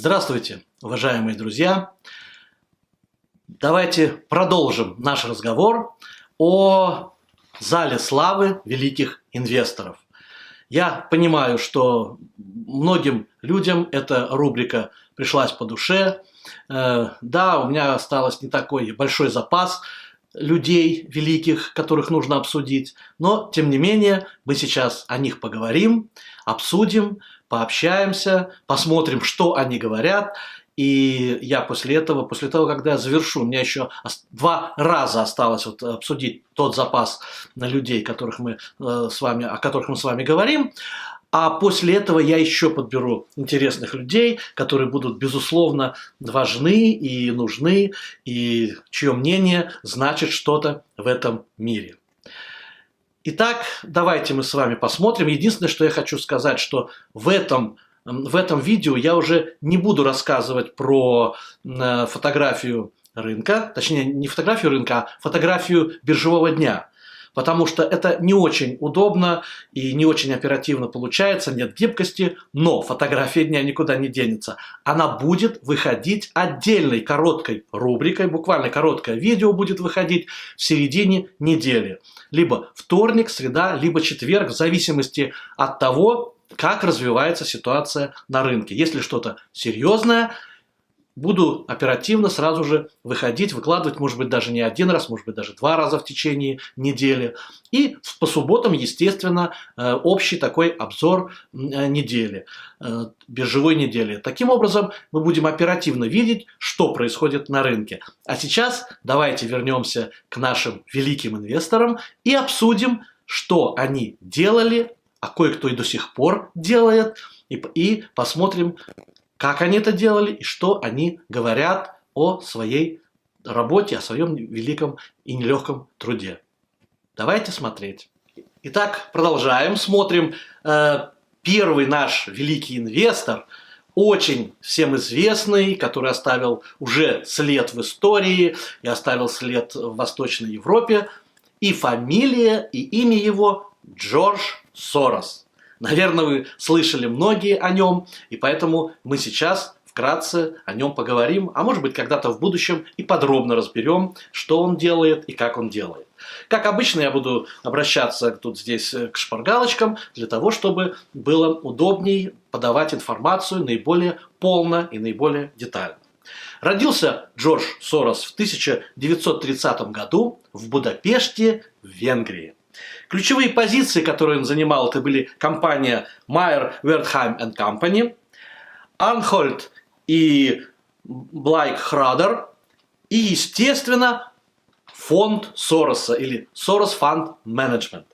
Здравствуйте, уважаемые друзья! Давайте продолжим наш разговор о зале славы великих инвесторов. Я понимаю, что многим людям эта рубрика пришлась по душе. Да, у меня осталось не такой большой запас людей великих, которых нужно обсудить, но тем не менее мы сейчас о них поговорим, обсудим, пообщаемся, посмотрим, что они говорят. И я после того, когда я завершу, у меня еще 2 раза осталось обсудить тот запас людей, о которых мы с вами говорим. А после этого я еще подберу интересных людей, которые будут, безусловно, важны и нужны, и чье мнение значит что-то в этом мире. Итак, давайте мы с вами посмотрим. Единственное, что я хочу сказать, что в этом видео я уже не буду рассказывать про фотографию рынка, точнее не фотографию рынка, а фотографию биржевого дня. Потому что это не очень удобно и не очень оперативно получается, нет гибкости, но фотография дня никуда не денется. Она будет выходить отдельной короткой рубрикой, буквально короткое видео будет выходить в середине недели. Либо вторник, среда, либо четверг, в зависимости от того, как развивается ситуация на рынке. Если что-то серьезное, буду оперативно сразу же выходить, выкладывать, может быть, даже не 1 раз, может быть, даже 2 раза в течение недели. И по субботам, естественно, общий такой обзор недели, биржевой недели. Таким образом, мы будем оперативно видеть, что происходит на рынке. А сейчас давайте вернемся к нашим великим инвесторам и обсудим, что они делали, а кое-кто и до сих пор делает, и посмотрим, как они это делали и что они говорят о своей работе, о своем великом и нелегком труде. Давайте смотреть. Итак, продолжаем. Смотрим. Первый наш великий инвестор, очень всем известный, который оставил уже след в истории и оставил след в Восточной Европе. И фамилия, и имя его Джордж Сорос. Наверное, вы слышали многие о нем, и поэтому мы сейчас вкратце о нем поговорим, а может быть, когда-то в будущем и подробно разберем, что он делает и как он делает. Как обычно, я буду обращаться здесь к шпаргалочкам, для того, чтобы было удобней подавать информацию наиболее полно и наиболее детально. Родился Джордж Сорос в 1930 году в Будапеште, в Венгрии. Ключевые позиции, которые он занимал, это были компания Meyer Wertheim & Company, Anhalt и Blake-Hrader и, естественно, фонд Сороса или Soros Fund Management.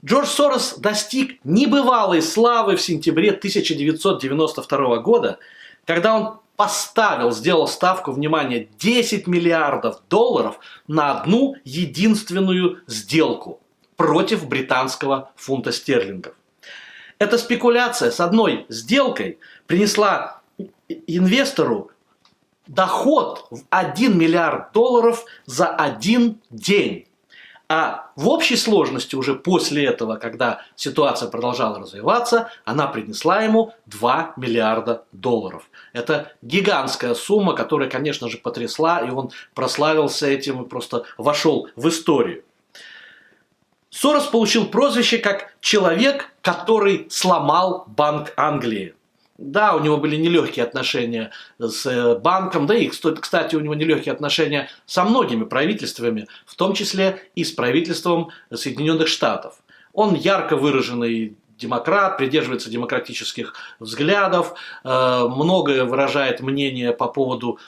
Джордж Сорос достиг небывалой славы в сентябре 1992 года, когда он сделал ставку, внимание, $10 миллиардов на одну единственную сделку против британского фунта стерлингов. Эта спекуляция с одной сделкой принесла инвестору доход в $1 миллиард за 1 день. А в общей сложности уже после этого, когда ситуация продолжала развиваться, она принесла ему $2 миллиарда. Это гигантская сумма, которая, конечно же, потрясла, и он прославился этим и просто вошел в историю. Сорос получил прозвище как человек, который сломал Банк Англии. Да, у него были нелегкие отношения с банком, да и, кстати, у него нелегкие отношения со многими правительствами, в том числе и с правительством Соединенных Штатов. Он ярко выраженный демократ, придерживается демократических взглядов, многое выражает мнение по поводу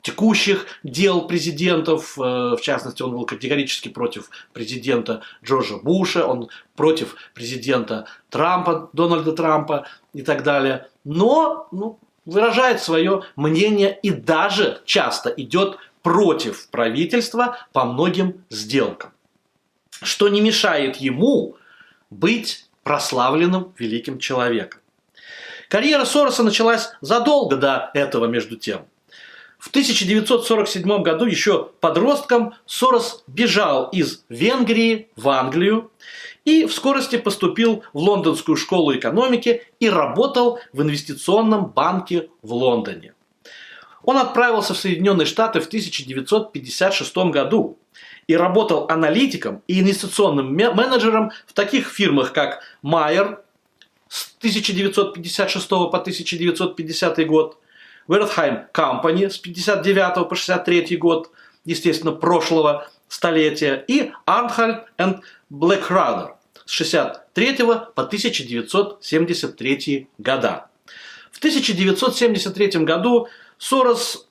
текущих дел президентов, в частности, он был категорически против президента Джорджа Буша, он против президента Трампа, Дональда Трампа и так далее, но выражает свое мнение и даже часто идет против правительства по многим сделкам, что не мешает ему быть прославленным великим человеком. Карьера Сороса началась задолго до этого, между тем. В 1947 году, еще подростком, Сорос бежал из Венгрии в Англию и в скорости поступил в Лондонскую школу экономики и работал в инвестиционном банке в Лондоне. Он отправился в Соединенные Штаты в 1956 году и работал аналитиком и инвестиционным менеджером в таких фирмах, как Майер с 1956 по 1950 год, Wertheim Company с 1959 по 1963 год, естественно, прошлого столетия, и Arnhold Blackrunner с 1963 по 1973 года. В 1973 году Сорос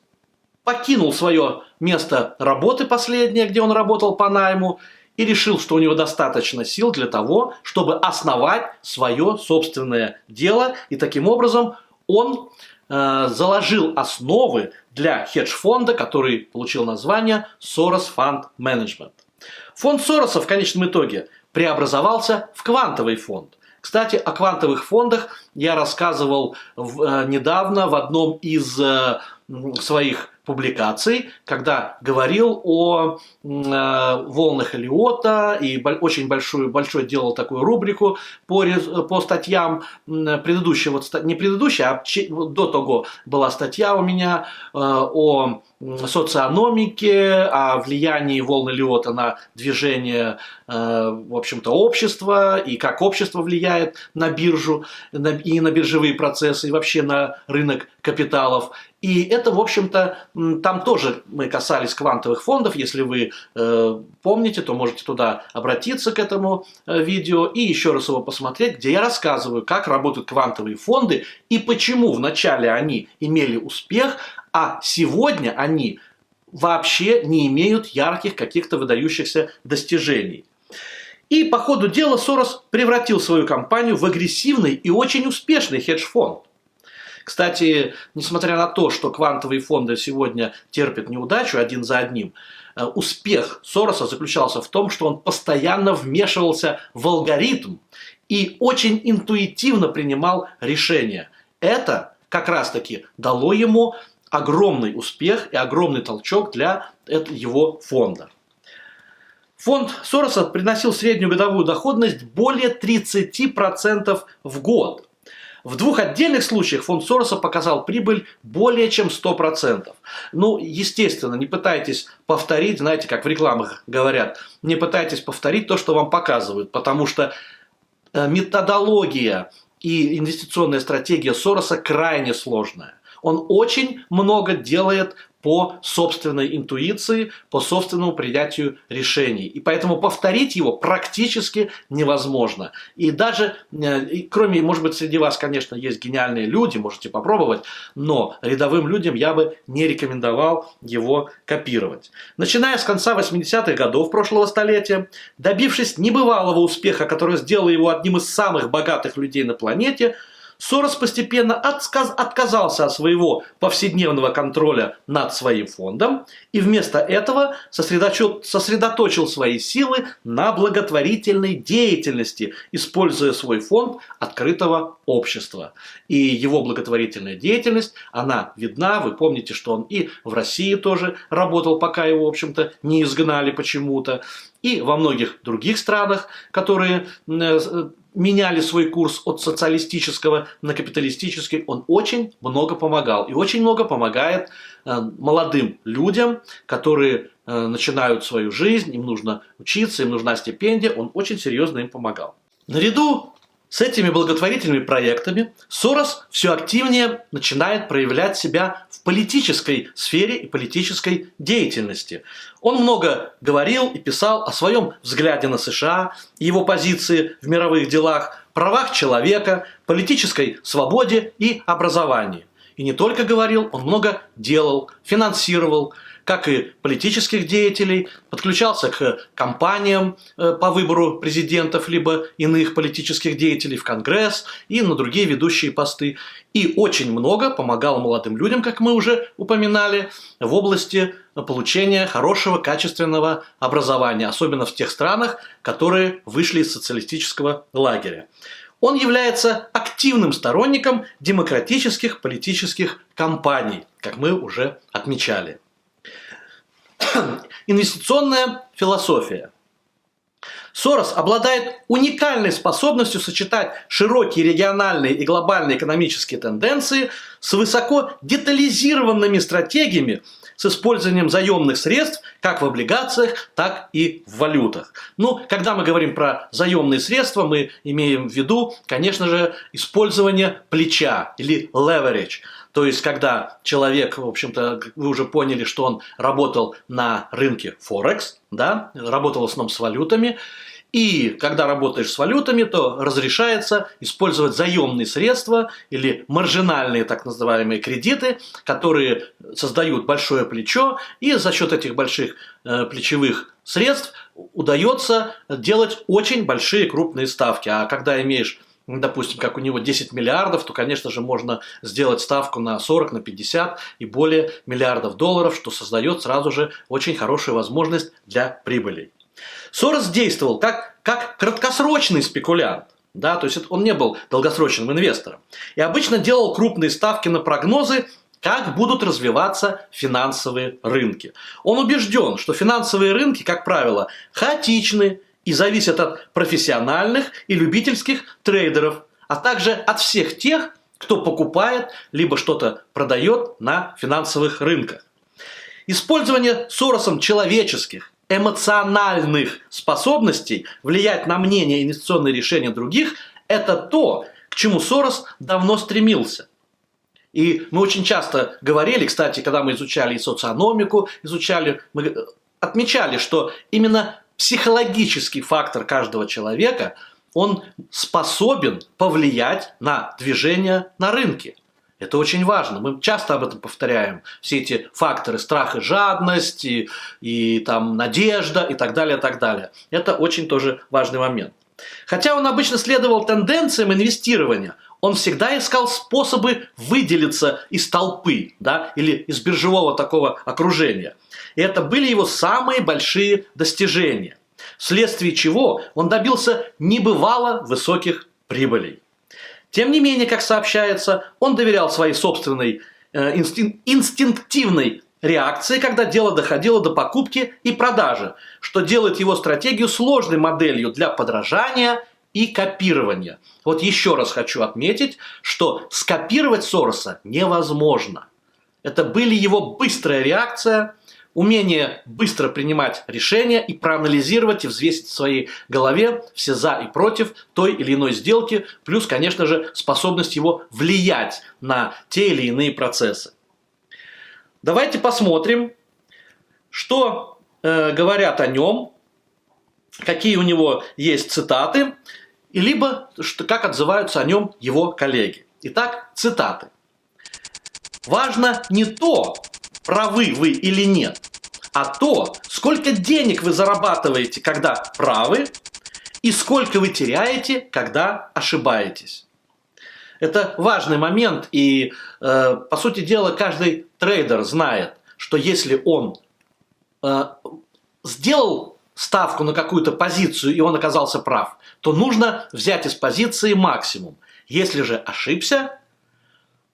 покинул свое место работы последнее, где он работал по найму, и решил, что у него достаточно сил для того, чтобы основать свое собственное дело. И таким образом он заложил основы для хедж-фонда, который получил название Soros Fund Management. Фонд Сороса в конечном итоге преобразовался в квантовый фонд. Кстати, о квантовых фондах я рассказывал недавно в одном из своих публикаций, когда говорил о волнах Эллиота и очень большой делал такую рубрику по статьям предыдущего, не предыдущая, а до того была статья у меня о социономике, о влиянии волн Эллиота на движение, в общем-то, общества, и как общество влияет на биржу, и на биржевые процессы, и вообще на рынок капиталов. И это, в общем-то, там тоже мы касались квантовых фондов. Если вы помните, то можете туда обратиться к этому видео и еще раз его посмотреть, где я рассказываю, как работают квантовые фонды и почему вначале они имели успех, а сегодня они вообще не имеют ярких каких-то выдающихся достижений. И по ходу дела Сорос превратил свою компанию в агрессивный и очень успешный хедж-фонд. Кстати, несмотря на то, что квантовые фонды сегодня терпят неудачу один за одним, успех Сороса заключался в том, что он постоянно вмешивался в алгоритм и очень интуитивно принимал решения. Это как раз-таки дало ему огромный успех и огромный толчок для его фонда. Фонд Сороса приносил среднюю годовую доходность более 30% в год. В двух отдельных случаях фонд Сороса показал прибыль более чем 100%. Ну, естественно, не пытайтесь повторить, знаете, как в рекламах говорят, не пытайтесь повторить то, что вам показывают, потому что методология и инвестиционная стратегия Сороса крайне сложная. Он очень много делает по собственной интуиции, по собственному принятию решений. И поэтому повторить его практически невозможно. И даже, кроме, может быть, среди вас, конечно, есть гениальные люди, можете попробовать, но рядовым людям я бы не рекомендовал его копировать. Начиная с конца 80-х годов прошлого столетия, добившись небывалого успеха, который сделал его одним из самых богатых людей на планете, Сорос постепенно отказался от своего повседневного контроля над своим фондом и вместо этого сосредоточил свои силы на благотворительной деятельности, используя свой фонд открытого общества. И его благотворительная деятельность, она видна, вы помните, что он и в России тоже работал, пока его, в общем-то, не изгнали почему-то, и во многих других странах, которые меняли свой курс от социалистического на капиталистический, он очень много помогал. И очень много помогает молодым людям, которые начинают свою жизнь, им нужно учиться, им нужна стипендия, он очень серьезно им помогал. Наряду с этими благотворительными проектами Сорос все активнее начинает проявлять себя в политической сфере и политической деятельности. Он много говорил и писал о своем взгляде на США, его позиции в мировых делах, правах человека, политической свободе и образовании. И не только говорил, он много делал, финансировал, как и политических деятелей, подключался к кампаниям по выбору президентов либо иных политических деятелей в Конгресс и на другие ведущие посты. И очень много помогал молодым людям, как мы уже упоминали, в области получения хорошего, качественного образования, особенно в тех странах, которые вышли из социалистического лагеря. Он является активным сторонником демократических политических кампаний, как мы уже отмечали. Инвестиционная философия. Сорос обладает уникальной способностью сочетать широкие региональные и глобальные экономические тенденции с высоко детализированными стратегиями с использованием заемных средств как в облигациях, так и в валютах. Ну, когда мы говорим про заемные средства, мы имеем в виду, конечно же, использование плеча или leverage. То есть, когда человек, в общем-то, вы уже поняли, что он работал на рынке Форекс, да, работал в основном с валютами, и когда работаешь с валютами, то разрешается использовать заемные средства или маржинальные так называемые кредиты, которые создают большое плечо, и за счет этих больших плечевых средств удается делать очень большие крупные ставки. А когда имеешь, допустим, как у него 10 миллиардов, то, конечно же, можно сделать ставку на 40, на 50 и более миллиардов долларов, что создает сразу же очень хорошую возможность для прибыли. Сорос действовал как краткосрочный спекулянт, да, то есть он не был долгосрочным инвестором, и обычно делал крупные ставки на прогнозы, как будут развиваться финансовые рынки. Он убежден, что финансовые рынки, как правило, хаотичны и зависят от профессиональных и любительских трейдеров, а также от всех тех, кто покупает либо что-то продает на финансовых рынках. Использование Соросом человеческих, эмоциональных способностей влиять на мнение и инвестиционные решения других – это то, к чему Сорос давно стремился. И мы очень часто говорили, кстати, когда мы изучали и социономику, мы отмечали, что именно психологический фактор каждого человека, он способен повлиять на движение на рынке. Это очень важно. Мы часто об этом повторяем. Все эти факторы: страх и жадность, и там надежда и так далее, и так далее. Это очень тоже важный момент. Хотя он обычно следовал тенденциям инвестирования, он всегда искал способы выделиться из толпы, да, или из биржевого такого окружения. И это были его самые большие достижения, вследствие чего он добился небывало высоких прибылей. Тем не менее, как сообщается, он доверял своей собственной инстинктивной реакции, когда дело доходило до покупки и продажи, что делает его стратегию сложной моделью для подражания и копирования. Вот еще раз хочу отметить, что скопировать Сороса невозможно. Это были его быстрая реакция, умение быстро принимать решения и проанализировать и взвесить в своей голове все за и против той или иной сделки, плюс, конечно же, способность его влиять на те или иные процессы. Давайте посмотрим, что говорят о нем, какие у него есть цитаты, и либо как отзываются о нем его коллеги. Итак, цитаты. «Важно не то, правы вы или нет, а то, сколько денег вы зарабатываете, когда правы, и сколько вы теряете, когда ошибаетесь». Это важный момент, и, по сути дела, каждый трейдер знает, что если он сделал ставку на какую-то позицию, и он оказался прав, то нужно взять из позиции максимум. Если же ошибся,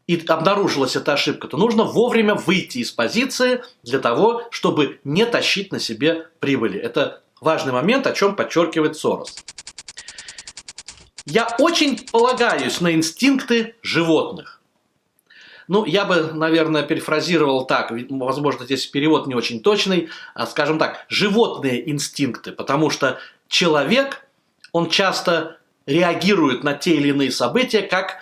и обнаружилась эта ошибка, то нужно вовремя выйти из позиции для того, чтобы не тащить на себе прибыли. Это важный момент, о чем подчеркивает Сорос. «Я очень полагаюсь на инстинкты животных». Ну, я бы, наверное, перефразировал так, возможно, здесь перевод не очень точный, скажем так, животные инстинкты, потому что человек, он часто реагирует на те или иные события как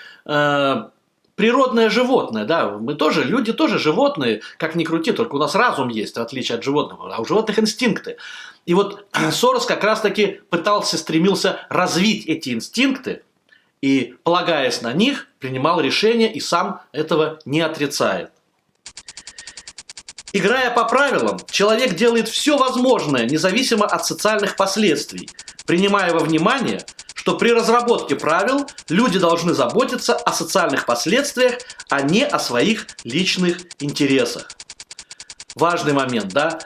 природное животное, да, мы тоже, люди тоже животные, как ни крути, только у нас разум есть, в отличие от животных, а у животных инстинкты. И вот Сорос как раз-таки стремился развить эти инстинкты, и, полагаясь на них, принимал решения и сам этого не отрицает. Играя по правилам, человек делает все возможное, независимо от социальных последствий, принимая во внимание, что при разработке правил люди должны заботиться о социальных последствиях, а не о своих личных интересах. Важный момент, да?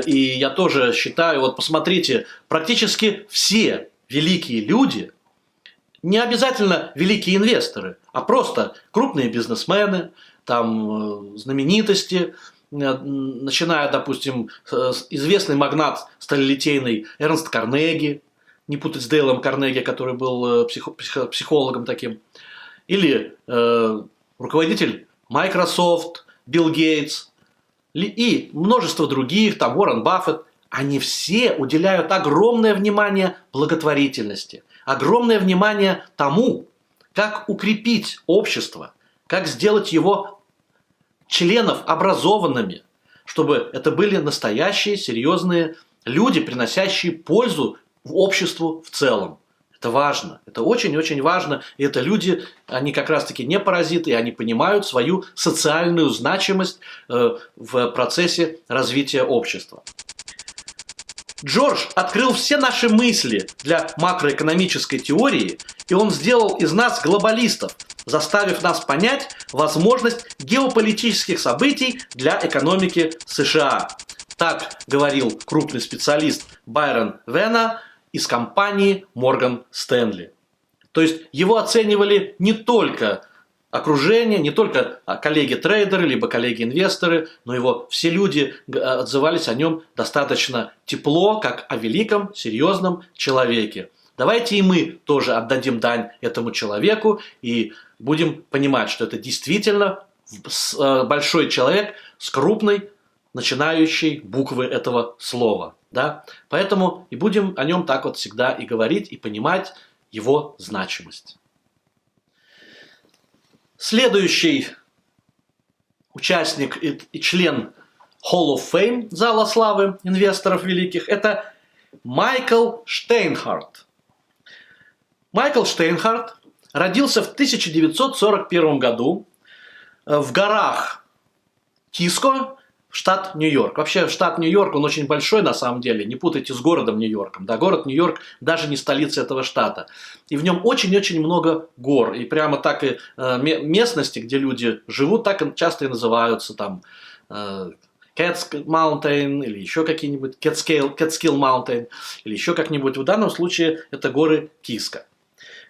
И я тоже считаю, вот посмотрите, практически все великие люди, не обязательно великие инвесторы, а просто крупные бизнесмены, там, знаменитости, начиная, допустим, известный магнат сталелитейный Эрнст Карнеги, не путать с Дейлом Карнеги, который был психологом таким, или руководитель Microsoft, Билл Гейтс, и множество других, там Уоррен Баффет, они все уделяют огромное внимание благотворительности, огромное внимание тому, как укрепить общество, как сделать его членов образованными, чтобы это были настоящие, серьезные люди, приносящие пользу обществу в целом. Это важно, это очень-очень важно, и это люди, они как раз-таки не паразиты, и они понимают свою социальную значимость в процессе развития общества. Джордж открыл все наши мысли для макроэкономической теории, и он сделал из нас глобалистов, заставив нас понять возможность геополитических событий для экономики США. Так говорил крупный специалист Байрон Вена из компании Морган Стэнли. То есть его оценивали не только окружение, не только коллеги-трейдеры, либо коллеги-инвесторы, но его все люди отзывались о нем достаточно тепло, как о великом, серьезном человеке. Давайте и мы тоже отдадим дань этому человеку и будем понимать, что это действительно большой человек с крупной начинающей буквы этого слова. Да? Поэтому и будем о нем так вот всегда и говорить, и понимать его значимость. Следующий участник и член Hall of Fame, Зала славы инвесторов великих, это Майкл Штейнхарт. Майкл Штейнхарт родился в 1941 году в горах Киско, штат Нью-Йорк. Вообще, штат Нью-Йорк, он очень большой на самом деле, не путайте с городом Нью-Йорком. Да, город Нью-Йорк даже не столица этого штата. И в нем очень-очень много гор. И прямо так и местности, где люди живут, так и часто и называются там Catskill Mountain или еще какие-нибудь Catskill Mountain или еще как-нибудь. В данном случае это горы Киско.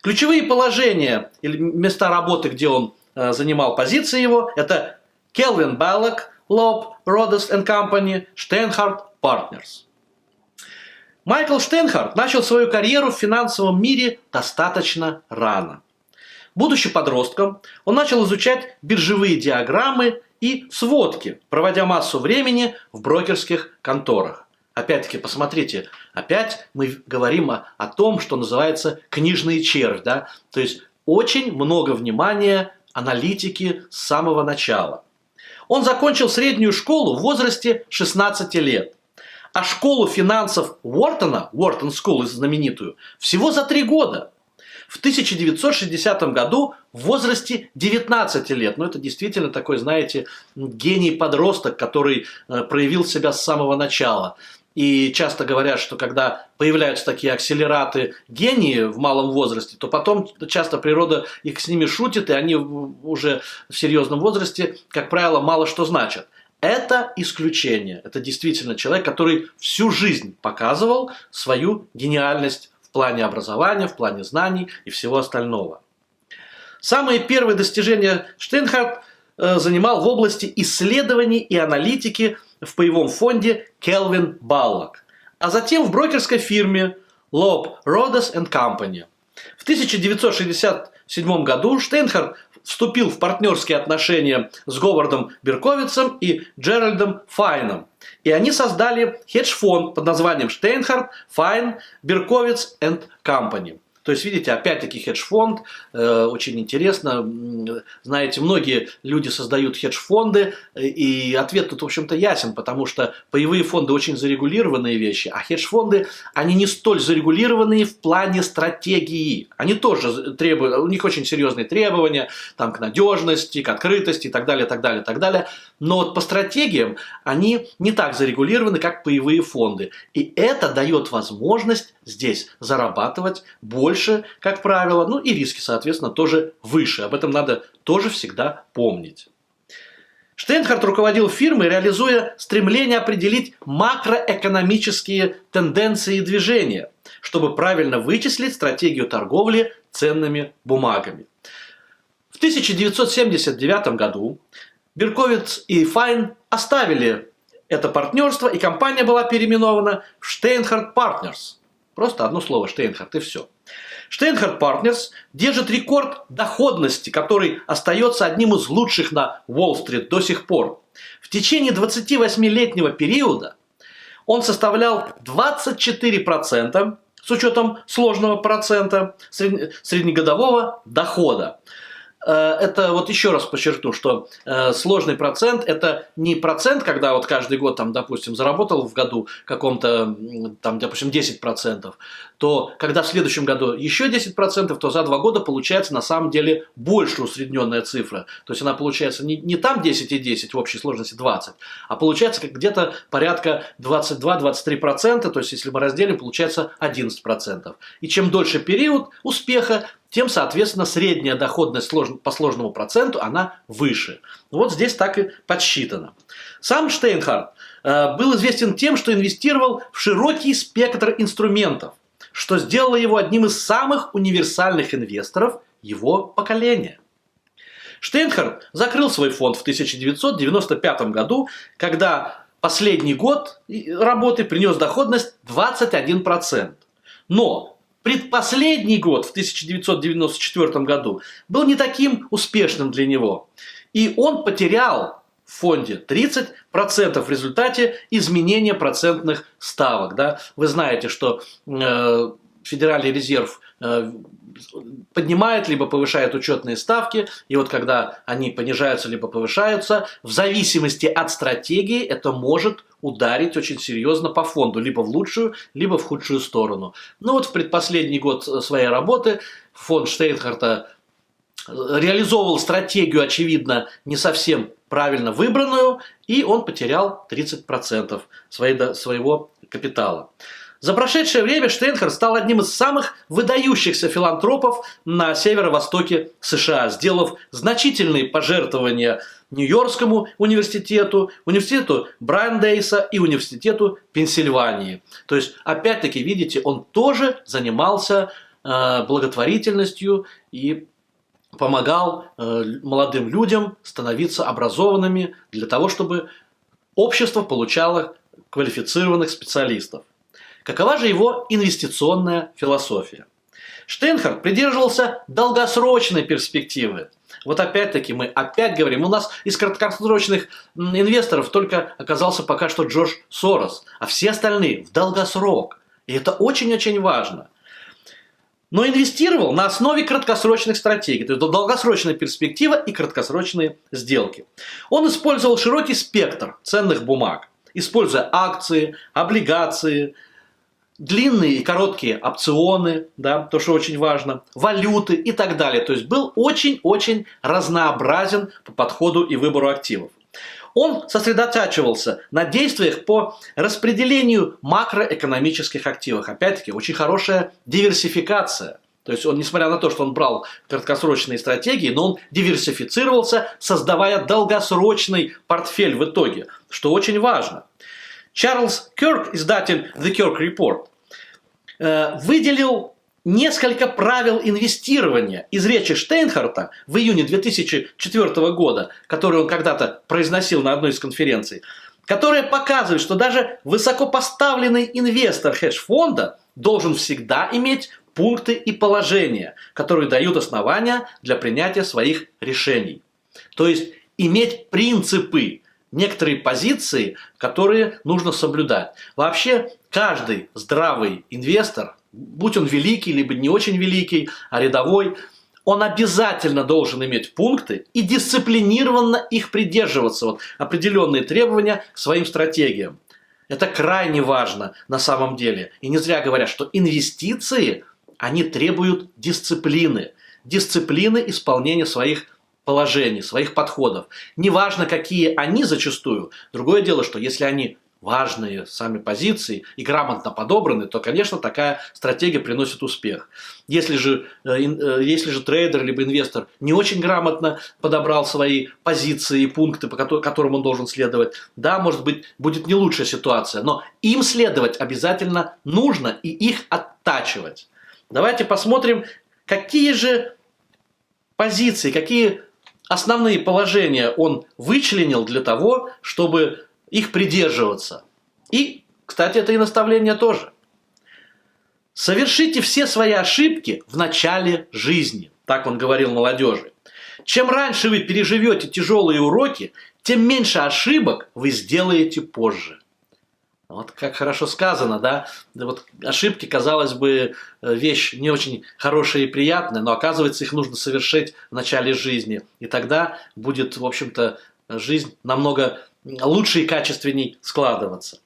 Ключевые положения или места работы, где он занимал позиции его, это Келвин Баллок, Loeb, Rhodes and Company, Steinhardt Partners. Майкл Штейнхарт начал свою карьеру в финансовом мире достаточно рано. Будучи подростком, он начал изучать биржевые диаграммы и сводки, проводя массу времени в брокерских конторах. Опять-таки, посмотрите, опять мы говорим о том, что называется книжный червь. Да? То есть очень много внимания аналитики с самого начала. Он закончил среднюю школу в возрасте 16 лет, а школу финансов Уортона, Уортон School знаменитую, всего за 3 года. В 1960 году в возрасте 19 лет. Ну, это действительно такой, знаете, гений-подросток, который проявил себя с самого начала. И часто говорят, что когда появляются такие акселераты гении в малом возрасте, то потом часто природа их с ними шутит, и они уже в серьезном возрасте, как правило, мало что значат. Это исключение. Это действительно человек, который всю жизнь показывал свою гениальность в плане образования, в плане знаний и всего остального. Самые первые достижения Штейнхарт занимал в области исследований и аналитики в паевом фонде Келвин Баллок, а затем в брокерской фирме Loeb, Rhodes and Company. В 1967 году Штейнхарт вступил в партнерские отношения с Говардом Берковицем и Джеральдом Файном, и они создали хедж-фонд под названием Штейнхарт, Файн, Берковиц and Company. То есть, видите, опять-таки хедж-фонд, очень интересно. Знаете, многие люди создают хедж-фонды, и ответ тут, в общем-то, ясен, потому что паевые фонды очень зарегулированные вещи, а хедж-фонды, они не столь зарегулированные в плане стратегии. Они тоже требуют, у них очень серьезные требования там, к надежности, к открытости и так далее, так далее, так далее. Но вот по стратегиям они не так зарегулированы, как паевые фонды. И это дает возможность здесь зарабатывать больше, как правило, ну и риски, соответственно, тоже выше. Об этом надо тоже всегда помнить. Штейнхарт руководил фирмой, реализуя стремление определить макроэкономические тенденции и движения, чтобы правильно вычислить стратегию торговли ценными бумагами. В 1979 году Берковиц и Файн оставили это партнерство, и компания была переименована в Steinhardt Partners. Просто одно слово Steinhardt и все. Steinhardt Partners держит рекорд доходности, который остается одним из лучших на Уолл-стрит до сих пор. В течение 28-летнего периода он составлял 24% с учетом сложного процента среднегодового дохода. Это вот еще раз подчеркну, что сложный процент – это не процент, когда вот каждый год, там, допустим, заработал в году каком-то, там, допустим, 10%, то когда в следующем году еще 10%, то за 2 года получается на самом деле больше усредненная цифра. То есть она получается не там 10 и 10 в общей сложности 20, а получается где-то порядка 22-23%, то есть если мы разделим, получается 11%. И чем дольше период успеха, тем, соответственно, средняя доходность по сложному проценту, она выше. Вот здесь так и подсчитано. Сам Steinhardt был известен тем, что инвестировал в широкий спектр инструментов, что сделало его одним из самых универсальных инвесторов его поколения. Steinhardt закрыл свой фонд в 1995 году, когда последний год работы принес доходность 21%. Но предпоследний год, в 1994 году, был не таким успешным для него. И он потерял в фонде 30% в результате изменения процентных ставок. Да? Вы знаете, что Федеральный резерв поднимает либо повышает учетные ставки, и вот когда они понижаются либо повышаются, в зависимости от стратегии это может ударить очень серьезно по фонду, либо в лучшую, либо в худшую сторону. Ну вот в предпоследний год своей работы фонд Штейнхарта реализовывал стратегию, очевидно, не совсем правильно выбранную, и он потерял 30% своего капитала. За прошедшее время Штейнхарт стал одним из самых выдающихся филантропов на северо-востоке США, сделав значительные пожертвования Нью-Йоркскому университету, университету Брандейса и университету Пенсильвании. То есть, опять-таки, видите, он тоже занимался благотворительностью и помогал молодым людям становиться образованными для того, чтобы общество получало квалифицированных специалистов. Какова же его инвестиционная философия? Штейнхарт придерживался долгосрочной перспективы. Вот опять-таки мы опять говорим, у нас из краткосрочных инвесторов только оказался пока что Джордж Сорос, а все остальные в долгосрок. И это очень-очень важно. Но инвестировал на основе краткосрочных стратегий, то есть долгосрочная перспектива и краткосрочные сделки. Он использовал широкий спектр ценных бумаг, используя акции, облигации, длинные и короткие опционы, да, то, что очень важно, валюты и так далее. То есть был очень-очень разнообразен по подходу и выбору активов. Он сосредотачивался на действиях по распределению макроэкономических активов. Опять-таки, очень хорошая диверсификация. То есть он, несмотря на то, что он брал краткосрочные стратегии, но он диверсифицировался, создавая долгосрочный портфель в итоге, что очень важно. Чарльз Кёрк, издатель The Kirk Report, выделил несколько правил инвестирования из речи Штейнхарта в июне 2004 года, которую он когда-то произносил на одной из конференций, которые показывают, что даже высокопоставленный инвестор хедж-фонда должен всегда иметь пункты и положения, которые дают основания для принятия своих решений. То есть иметь принципы, некоторые позиции, которые нужно соблюдать. Вообще, каждый здравый инвестор, будь он великий, либо не очень великий, а рядовой, он обязательно должен иметь пункты и дисциплинированно их придерживаться. Вот определенные требования к своим стратегиям. Это крайне важно на самом деле. И не зря говорят, что инвестиции, они требуют дисциплины. Дисциплины исполнения своих положений, своих подходов. Неважно, какие они зачастую. Другое дело, что если они важные сами позиции и грамотно подобраны, то, конечно, такая стратегия приносит успех. Если же трейдер либо инвестор не очень грамотно подобрал свои позиции и пункты, по которым он должен следовать, да, может быть, будет не лучшая ситуация, но им следовать обязательно нужно и их оттачивать. Давайте посмотрим, какие же позиции, какие основные положения он вычленил для того, чтобы их придерживаться. И, кстати, это и наставление тоже. Совершите все свои ошибки в начале жизни, так он говорил молодежи. Чем раньше вы переживете тяжелые уроки, тем меньше ошибок вы сделаете позже. Вот как хорошо сказано, да? Вот ошибки, казалось бы, вещь не очень хорошая и приятная, но оказывается, их нужно совершить в начале жизни. И тогда будет, в общем-то, жизнь намного лучше и качественней складываться.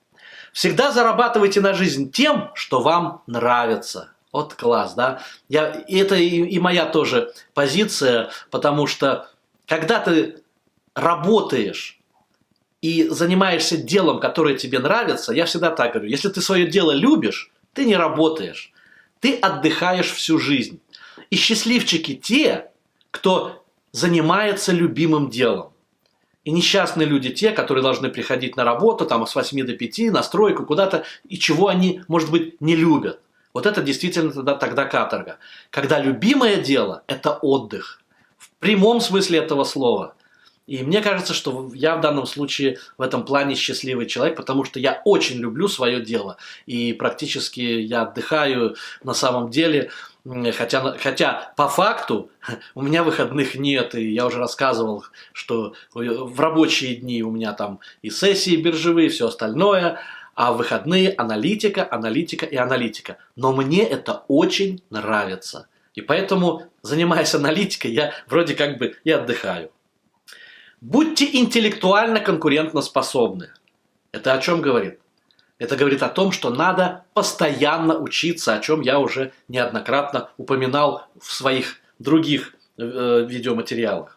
Всегда зарабатывайте на жизнь тем, что вам нравится. Вот класс, да? Это и моя тоже позиция, потому что когда ты работаешь и занимаешься делом, которое тебе нравится, я всегда так говорю, если ты свое дело любишь, ты не работаешь, ты отдыхаешь всю жизнь. И счастливчики те, кто занимается любимым делом. И несчастные люди те, которые должны приходить на работу там, с 8 до 5, на стройку, куда-то, и чего они, может быть, не любят. Вот это действительно тогда каторга. Когда любимое дело – это отдых. В прямом смысле этого слова. И мне кажется, что я в данном случае в этом плане счастливый человек, потому что я очень люблю свое дело. И практически я отдыхаю на самом деле, хотя по факту у меня выходных нет. И я уже рассказывал, что в рабочие дни у меня там и сессии биржевые, и все остальное. А в выходные аналитика, аналитика и аналитика. Но мне это очень нравится. И поэтому, занимаясь аналитикой, я вроде как бы и отдыхаю. Будьте интеллектуально конкурентоспособны. Это о чем говорит? Это говорит о том, что надо постоянно учиться, о чем я уже неоднократно упоминал в своих других видеоматериалах.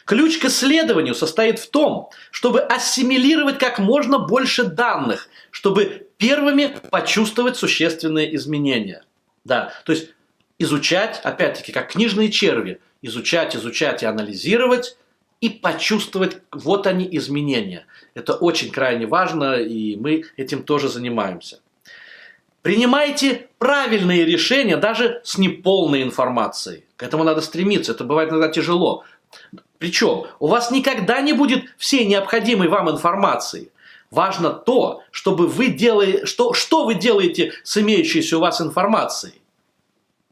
Ключ к исследованию состоит в том, чтобы ассимилировать как можно больше данных, чтобы первыми почувствовать существенные изменения. Да, то есть изучать, опять-таки, как книжные черви, изучать и анализировать, и почувствовать, вот они изменения. Это очень крайне важно, и мы этим тоже занимаемся. Принимайте правильные решения даже с неполной информацией. К этому надо стремиться, это бывает иногда тяжело. Причем у вас никогда не будет всей необходимой вам информации. Важно то, чтобы вы делали, что вы делаете с имеющейся у вас информацией.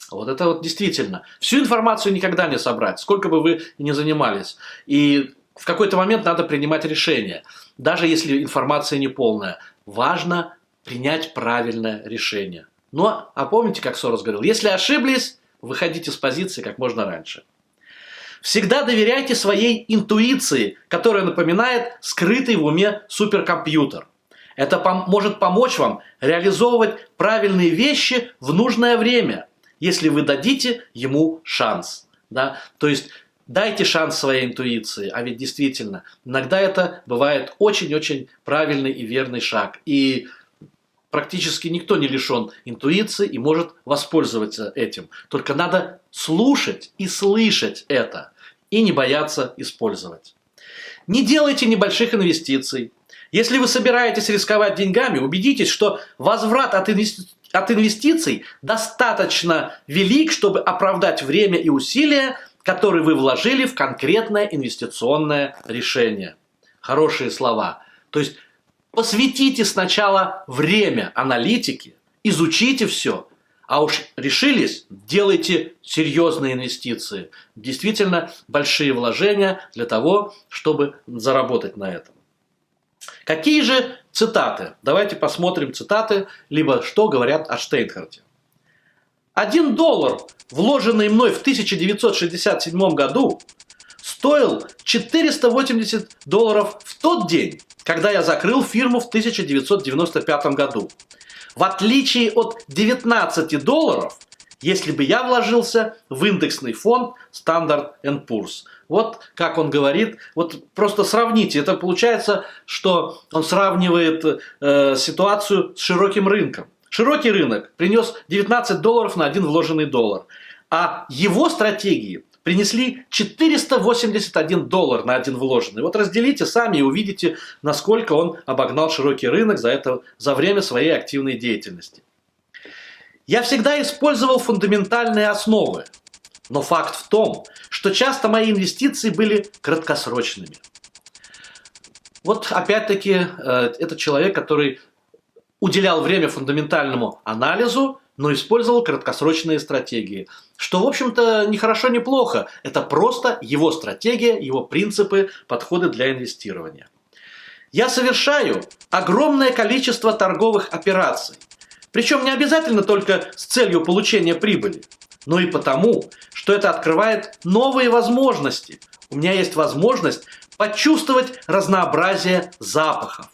Вот это вот действительно. Всю информацию никогда не собрать, сколько бы вы ни занимались. И в какой-то момент надо принимать решение. Даже если информация неполная. Важно принять правильное решение. Ну, а помните, как Сорос говорил, если ошиблись, выходите с позиции как можно раньше. Всегда доверяйте своей интуиции, которая напоминает скрытый в уме суперкомпьютер. Это может помочь вам реализовывать правильные вещи в нужное время, если вы дадите ему шанс. Да? То есть дайте шанс своей интуиции, а ведь действительно, иногда это бывает очень-очень правильный и верный шаг. И практически никто не лишен интуиции и может воспользоваться этим. Только надо слушать и слышать это, и не бояться использовать. Не делайте небольших инвестиций. Если вы собираетесь рисковать деньгами, убедитесь, что возврат от инвестиций достаточно велик, чтобы оправдать время и усилия, которые вы вложили в конкретное инвестиционное решение. Хорошие слова. То есть посвятите сначала время аналитике, изучите все, а уж решились, делайте серьезные инвестиции. Действительно большие вложения для того, чтобы заработать на этом. Какие же цитаты? Давайте посмотрим цитаты, либо что говорят о Штейнхарте. $1, вложенный мной в 1967 году, стоил $480 в тот день, когда я закрыл фирму в 1995 году. В отличие от $19, если бы я вложился в индексный фонд Standard & Poor's. Вот как он говорит, вот просто сравните. Это получается, что он сравнивает ситуацию с широким рынком. Широкий рынок принес $19 на один вложенный доллар, а его стратегии принесли $481 на один вложенный. Вот разделите сами и увидите, насколько он обогнал широкий рынок за время своей активной деятельности. Я всегда использовал фундаментальные основы, но факт в том, что часто мои инвестиции были краткосрочными. Вот опять-таки это человек, который уделял время фундаментальному анализу, но использовал краткосрочные стратегии. Что, в общем-то, ни хорошо, ни плохо. Это просто его стратегия, его принципы, подходы для инвестирования. Я совершаю огромное количество торговых операций. Причем не обязательно только с целью получения прибыли, но и потому, что это открывает новые возможности. У меня есть возможность почувствовать разнообразие запахов.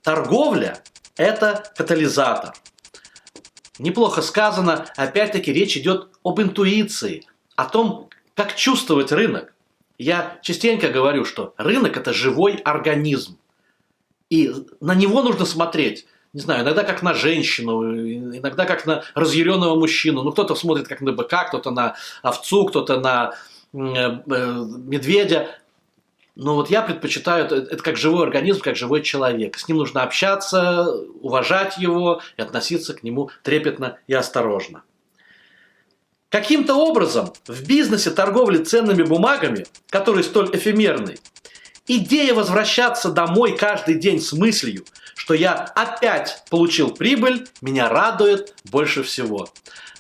Торговля – это катализатор. Неплохо сказано, опять-таки речь идет об интуиции, о том, как чувствовать рынок. Я частенько говорю, что рынок – это живой организм. И на него нужно смотреть, не знаю, иногда как на женщину, иногда как на разъяренного мужчину. Ну, кто-то смотрит как на быка, кто-то на овцу, кто-то на медведя. Но вот я предпочитаю это как живой организм, как живой человек. С ним нужно общаться, уважать его и относиться к нему трепетно и осторожно. Каким-то образом в бизнесе торговли ценными бумагами, который столь эфемерный, идея возвращаться домой каждый день с мыслью, что я опять получил прибыль, меня радует больше всего.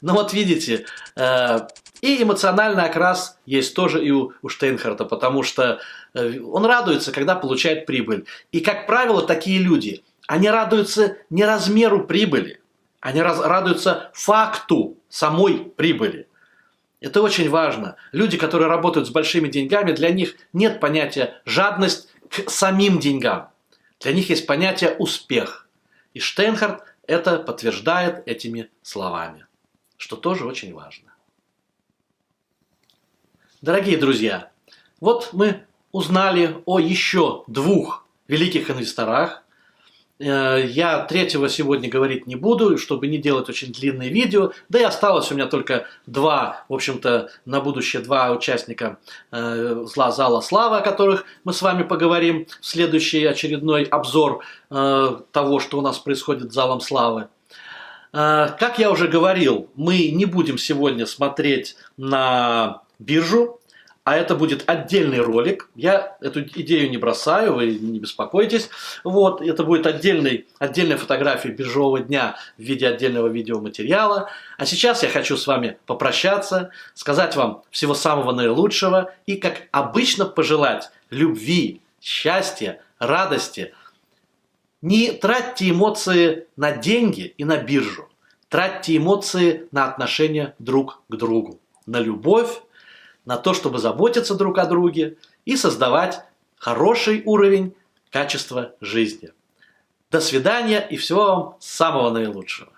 Но вот видите, и эмоциональный окрас есть тоже и у Штейнхарта, потому что он радуется, когда получает прибыль. И, как правило, такие люди, они радуются не размеру прибыли, они радуются факту самой прибыли. Это очень важно. Люди, которые работают с большими деньгами, для них нет понятия жадность к самим деньгам. Для них есть понятие успех. И Штейнхарт это подтверждает этими словами, что тоже очень важно. Дорогие друзья, вот мы узнали о еще двух великих инвесторах. Я третьего сегодня говорить не буду, чтобы не делать очень длинные видео. Да и осталось у меня только два, в общем-то, на будущее два участника зала славы, о которых мы с вами поговорим в следующий очередной обзор того, что у нас происходит с залом славы. Как я уже говорил, мы не будем сегодня смотреть на биржу, а это будет отдельный ролик. Я эту идею не бросаю, вы не беспокойтесь. Вот, это будет отдельная фотография биржевого дня в виде отдельного видеоматериала. А сейчас я хочу с вами попрощаться, сказать вам всего самого наилучшего и, как обычно, пожелать любви, счастья, радости. Не тратьте эмоции на деньги и на биржу. Тратьте эмоции на отношения друг к другу, на любовь, на то, чтобы заботиться друг о друге и создавать хороший уровень качества жизни. До свидания и всего вам самого наилучшего.